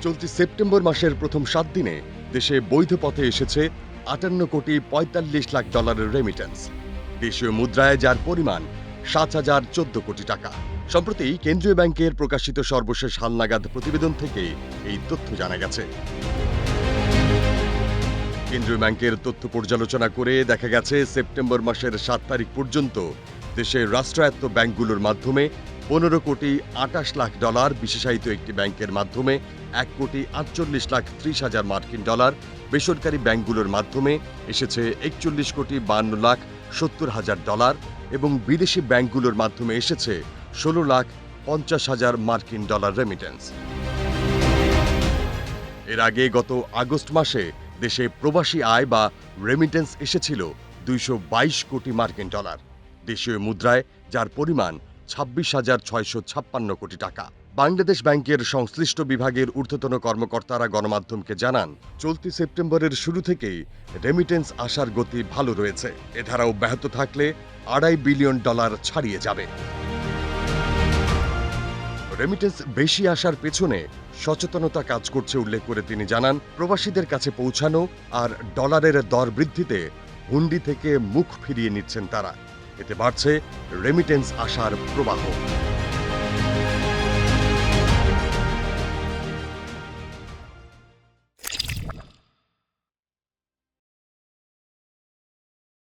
চলতি সেপ্টেম্বর মাসের প্রথম 7 দিনে দেশে বৈধ পথে এসেছে 58,45,00,000 রেমিটেন্স। দেশীয় মুদ্রায় যার পরিমাণ 7,014 কোটি টাকা। সম্প্রতি কেন্দ্রীয় ব্যাংকের প্রকাশিত সর্বশেষ হালনাগাদ প্রতিবেদন থেকে এই তথ্য জানা গেছে। কেন্দ্রীয় ব্যাংকের তথ্য পর্যালোচনা করে দেখা গেছে সেপ্টেম্বর মাসের 7 তারিখ পর্যন্ত দেশের রাষ্ট্রায়ত্ত ব্যাংকগুলোর মাধ্যমে 15,28,00,000 বিশেষায়িত একটি ব্যাংকের মাধ্যমে 1,48,30,000 মার্কিন ডলার, বেসরকারি ব্যাংকগুলোর মাধ্যমে এসেছে 41,70,70,000 ডলার এবং বিদেশি ব্যাংকগুলোর মাধ্যমে এসেছে 16,50,000 মার্কিন ডলার রেমিটেন্স। এর আগে গত আগস্ট মাসে দেশে প্রবাসী আয় বা রেমিটেন্স এসেছিল 222 কোটি মার্কিন ডলার, দেশীয় মুদ্রায় যার পরিমাণ 26,656 কোটি টাকা। বাংলাদেশ ব্যাংকের সংশ্লিষ্ট বিভাগের ঊর্ধ্বতন কর্মকর্তারা গণমাধ্যমকে জানান, চলতি সেপ্টেম্বরের শুরু থেকেই রেমিটেন্স আসার গতি ভালো রয়েছে। এ ধারা অব্যাহত থাকলে $2.5 বিলিয়ন ছাড়িয়ে যাবে। রেমিটেন্স বেশি আসার পেছনে সচেতনতা কাজ করছে উল্লেখ করে তিনি জানান, প্রবাসীদের কাছে পৌঁছানো আর ডলারের দর বৃদ্ধিতে হুন্ডি থেকে মুখ ফিরিয়ে নিচ্ছেন তারা। এতে বাড়ছে রেমিটেন্স আসার প্রবাহ।